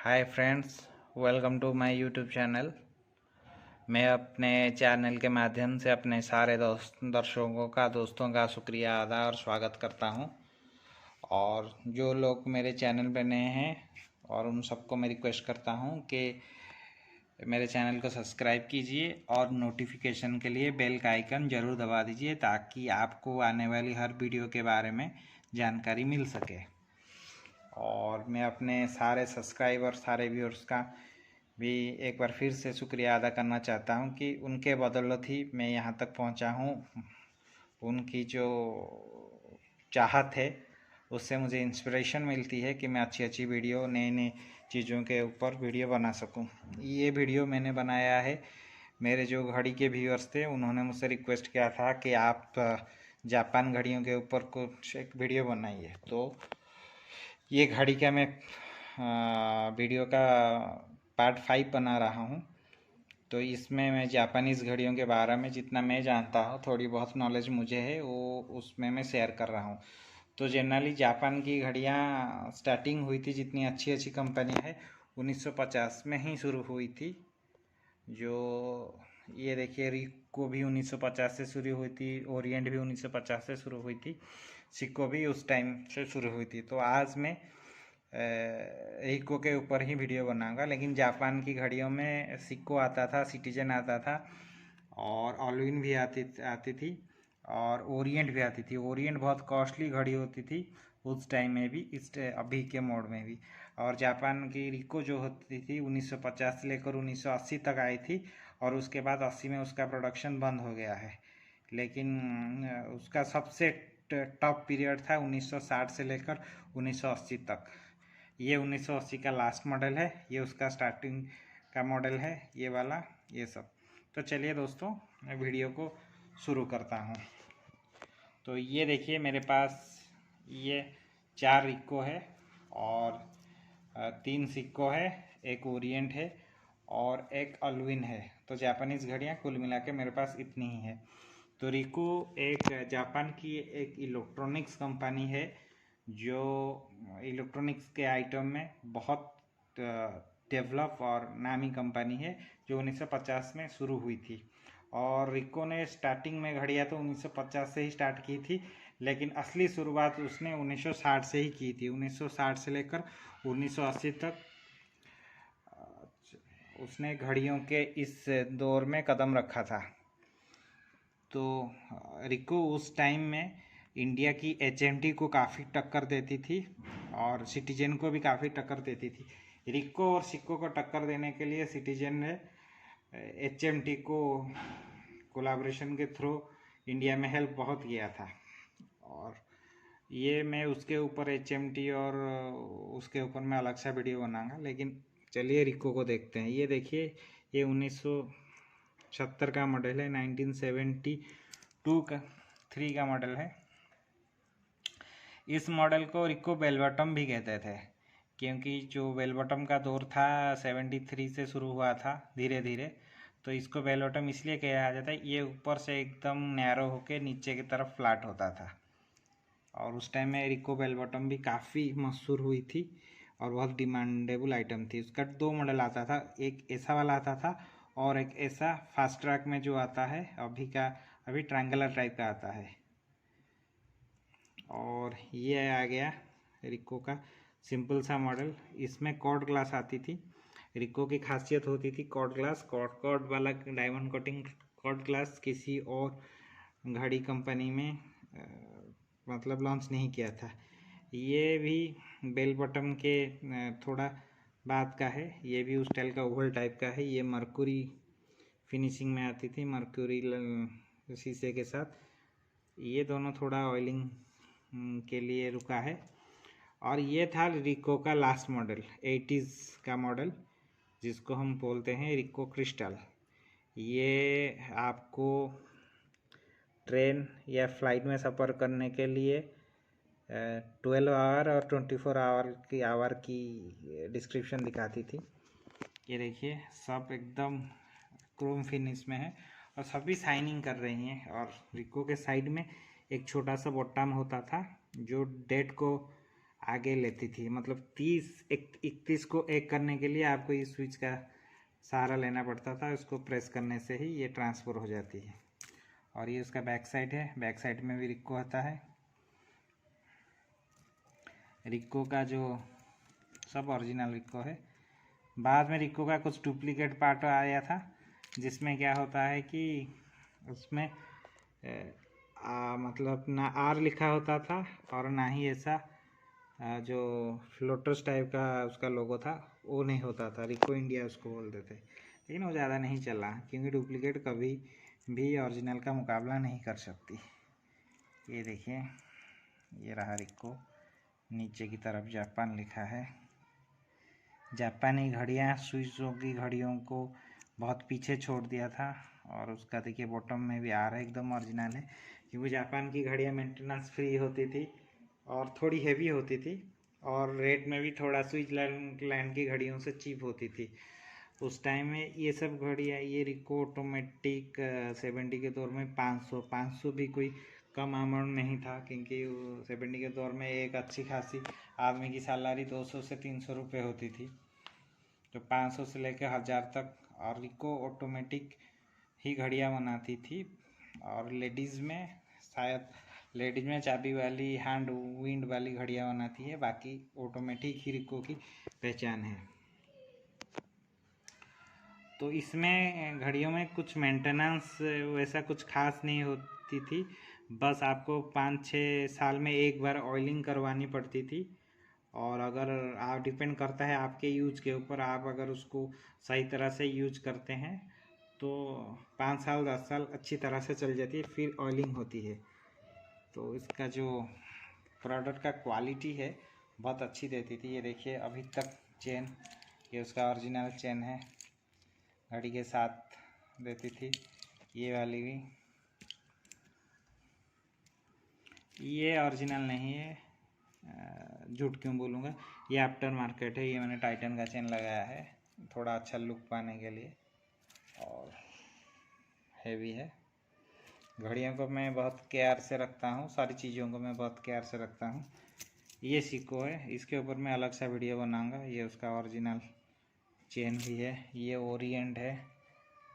Hi friends, welcome to my YouTube channel. मैं अपने channel के माध्यम से अपने सारे दोस्तों का शुक्रिया अदा और स्वागत करता हूं। और जो लोग मेरे चैनल पे नए हैं और उन सबको मैं रिक्वेस्ट करता हूं कि मेरे चैनल को सब्सक्राइब कीजिए और नोटिफिकेशन के लिए बेल का आइकन ज़रूर दबा दीजिए ताकि आपको आने वाली हर वीडियो के बारे में जानकारी मिल सके। और मैं अपने सारे सब्सक्राइबर सारे व्यूअर्स का भी एक बार फिर से शुक्रिया अदा करना चाहता हूं कि उनके बदौलत ही मैं यहां तक पहुंचा हूं। उनकी जो चाहत है उससे मुझे इंस्पिरेशन मिलती है कि मैं अच्छी अच्छी वीडियो नए चीज़ों के ऊपर वीडियो बना सकूं। ये वीडियो मैंने बनाया है, मेरे जो घड़ी के व्यूअर्स थे उन्होंने मुझसे रिक्वेस्ट किया था कि आप जापान घड़ियों के ऊपर कुछ एक वीडियो बनाइए। तो ये घड़ी का मैं वीडियो का पार्ट 5 बना रहा हूँ। तो इसमें मैं जापानीज़ घड़ियों के बारे में जितना मैं जानता हूँ, थोड़ी बहुत नॉलेज मुझे है, वो उसमें मैं शेयर कर रहा हूँ। तो जनरली जापान की घड़ियाँ स्टार्टिंग हुई थी, जितनी अच्छी अच्छी कंपनी है 1950 में ही शुरू हुई थी। जो ये देखिए, रिको भी 1950 से शुरू हुई थी, ओरिएंट भी 1950 से शुरू हुई थी, सिक्को भी उस टाइम से शुरू हुई थी। तो आज मैं रिको के ऊपर ही वीडियो बनाऊंगा। लेकिन जापान की घड़ियों में सिक्को आता था, सिटीजन आता था और ऑलविन भी आती थी और ओरिएंट भी आती थी। ओरिएंट बहुत कॉस्टली घड़ी होती थी उस टाइम में भी, अभी के मोड में भी। और जापान की रिको जो होती थी 1950 से लेकर 1980 तक आई थी और उसके बाद 80 में उसका प्रोडक्शन बंद हो गया है। लेकिन उसका सबसे टॉप पीरियड था 1960 से लेकर 1980 तक। ये 1980 का लास्ट मॉडल है, ये उसका स्टार्टिंग का मॉडल है, ये वाला, ये सब। तो चलिए दोस्तों, मैं वीडियो को शुरू करता हूँ। तो ये देखिए, मेरे पास ये 4 रिक्को है और 3 सिक्को है, एक ओरिएंट है और एक अल्विन है। तो जापानीज़ घड़ियाँ कुल मिला के मेरे पास इतनी ही है। तो रिको एक जापान की एक इलेक्ट्रॉनिक्स कंपनी है जो इलेक्ट्रॉनिक्स के आइटम में बहुत डेवलप और नामी कंपनी है, जो 1950 में शुरू हुई थी। और रिको ने स्टार्टिंग में घड़ियाँ तो 1950 से ही स्टार्ट की थी, लेकिन असली शुरुआत उसने 1960 से ही की थी। 1960 से लेकर 1980 तक उसने घड़ियों के इस दौर में कदम रखा था। तो रिको उस टाइम में इंडिया की HMT को काफ़ी टक्कर देती थी और सिटीजन को भी काफ़ी टक्कर देती थी। रिको और सिक्को को टक्कर देने के लिए सिटीजन ने HMT को कोलाब्रेशन के थ्रू इंडिया में हेल्प बहुत किया था। और ये मैं उसके ऊपर HMT और उसके ऊपर मैं अलग सा वीडियो बनाऊंगा। लेकिन चलिए रिको को देखते हैं। ये देखिए, ये 1970 का मॉडल है, 1972 का 3 का मॉडल है। इस मॉडल को रिको बेल बॉटम भी कहते थे, क्योंकि जो बेल बॉटम का दौर था 73 से शुरू हुआ था धीरे धीरे। तो इसको बेल बॉटम इसलिए कहा जाता है, ये ऊपर से एकदम नैरो होके नीचे की तरफ फ्लैट होता था। और उस टाइम में रिको बेल बॉटम भी काफ़ी मशहूर हुई थी और बहुत डिमांडेबल आइटम थी। उसका 2 मॉडल आता था, एक ऐसा वाला आता था और एक ऐसा फास्ट ट्रैक में जो आता है अभी ट्रायंगुलर टाइप का आता है। और ये आ गया रिको का सिंपल सा मॉडल। इसमें कॉर्ड ग्लास आती थी। रिको की खासियत होती थी कॉर्ड ग्लास। कॉर्ड वाला डायमंड कोटिंग कॉर्ड ग्लास किसी और घड़ी कंपनी में मतलब लॉन्च नहीं किया था। ये भी बेल बॉटम के थोड़ा बाद का है। ये भी उस स्टाइल का ओवल टाइप का है। ये मर्क्यूरी फिनिशिंग में आती थी, मर्क्यूरी शीशे के साथ। ये दोनों थोड़ा ऑयलिंग के लिए रुका है। और ये था रिको का लास्ट मॉडल, 80s का मॉडल, जिसको हम बोलते हैं रिको क्रिस्टल। ये आपको ट्रेन या फ्लाइट में सफ़र करने के लिए 12 आवर और 24 आवर की डिस्क्रिप्शन दिखाती थी। ये देखिए, सब एकदम क्रोम फिनिश में है और सभी शाइनिंग कर रही हैं। और रिको के साइड में एक छोटा सा बॉटम होता था जो डेट को आगे लेती थी। मतलब 31 को एक करने के लिए आपको इस स्विच का सहारा लेना पड़ता था, उसको प्रेस करने से ही ये ट्रांसफ़र हो जाती है। और ये उसका बैक साइड है, बैक साइड में भी रिक्को आता है। रिक्को का जो सब ओरिजिनल रिक्को है। बाद में रिक्को का कुछ डुप्लीकेट पार्ट आया था, जिसमें क्या होता है कि उसमें मतलब ना आर लिखा होता था और ना ही ऐसा जो फ्लोटर्स टाइप का उसका लोगो था वो नहीं होता था। रिक्को इंडिया उसको बोलते थे, लेकिन वो ज़्यादा नहीं चला क्योंकि डुप्लीकेट कभी भी ओरिजिनल का मुकाबला नहीं कर सकती। ये देखिए, ये रहा रिक्को, नीचे की तरफ जापान लिखा है। जापानी घड़ियाँ स्विसों की घड़ियों को बहुत पीछे छोड़ दिया था। और उसका देखिए बॉटम में भी आ रहा है, एकदम ओरिजिनल है, क्योंकि जापान की घड़ियाँ मेंटेनेंस फ्री होती थी और थोड़ी हेवी होती थी और रेट में भी थोड़ा स्विट्जरलैंड की घड़ियों से चीप होती थी उस टाइम में। ये सब घड़ियाँ, ये रिक्को ऑटोमेटिक 70 के दौर में 500 भी कोई कम अमाउंट नहीं था, क्योंकि 70 के दौर में एक अच्छी खासी आदमी की सैलरी 200 से 300 रुपये होती थी, तो 500 से लेकर 1000 तक। और रिक्को ऑटोमेटिक ही घड़ियाँ बनाती थी। और लेडीज़ में शायद चाबी वाली हैंड विंड वाली घड़ियाँ बनाती है, बाकी ऑटोमेटिक ही रिक्को की पहचान है। तो इसमें घड़ियों में कुछ मेंटेनेंस वैसा कुछ खास नहीं होती थी, बस आपको 5-6 साल में एक बार ऑयलिंग करवानी पड़ती थी। और अगर आप डिपेंड करता है आपके यूज के ऊपर, आप अगर उसको सही तरह से यूज करते हैं तो 5 साल 10 साल अच्छी तरह से चल जाती है, फिर ऑयलिंग होती है। तो इसका जो प्रोडक्ट का क्वालिटी है बहुत अच्छी देती थी। ये देखिए अभी तक चेन, ये उसका ओरिजिनल चेन है, घड़ी के साथ देती थी। ये वाली भी, ये ओरिजिनल नहीं है, झूठ क्यों बोलूँगा, ये आफ्टर मार्केट है। ये मैंने टाइटन का चेन लगाया है थोड़ा अच्छा लुक पाने के लिए, और हैवी है। घड़ियों को मैं बहुत केयर से रखता हूँ, सारी चीज़ों को मैं बहुत केयर से रखता हूँ। ये सिक्को है, इसके ऊपर मैं अलग सा वीडियो बनाऊँगा। ये उसका ओरिजिनल चेन भी है। ये ओरिएंट है,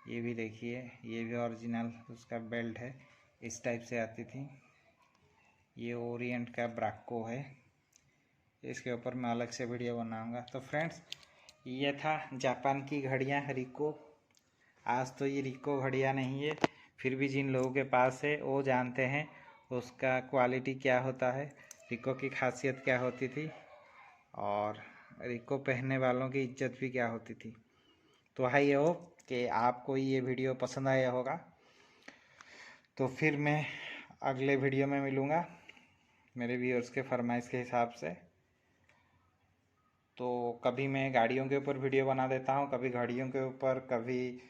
ये भी देखिए, ये भी ओरिजिनल उसका बेल्ट है, इस टाइप से आती थी। ये ओरिएंट का ब्राको है, इसके ऊपर मैं अलग से वीडियो बनाऊंगा। तो फ्रेंड्स, ये था जापान की घड़ियाँ रिक्को। आज तो ये रिक्को घड़ियाँ नहीं है, फिर भी जिन लोगों के पास है वो जानते हैं उसका क्वालिटी क्या होता है, रिक्को की खासियत क्या होती थी और रिक्को पहनने वालों की इज्जत भी क्या होती थी। तो आई होप कि आपको ये वीडियो पसंद आया होगा। तो फिर मैं अगले वीडियो में मिलूँगा मेरे व्यूअर्स के फरमाइश के हिसाब से। तो कभी मैं गाड़ियों के ऊपर वीडियो बना देता हूँ, कभी घड़ियों के ऊपर, कभी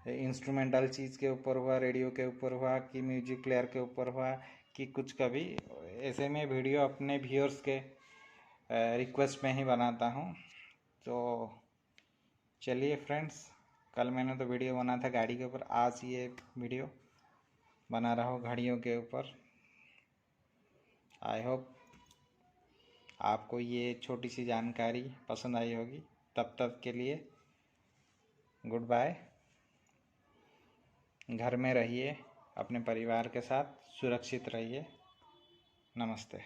इंस्ट्रूमेंटल चीज़ के ऊपर हुआ, रेडियो के ऊपर हुआ, कि म्यूजिक प्लेयर के ऊपर हुआ, कि कुछ कभी ऐसे में वीडियो अपने व्यूअर्स के रिक्वेस्ट में ही बनाता हूँ। तो चलिए फ्रेंड्स, कल मैंने तो वीडियो बना था गाड़ी के ऊपर, आज ये वीडियो बना रहा हूँ घड़ियों के ऊपर। आई होप आपको ये छोटी सी जानकारी पसंद आई होगी। तब तक के लिए गुड बाय। घर में रहिए, अपने परिवार के साथ सुरक्षित रहिए। नमस्ते।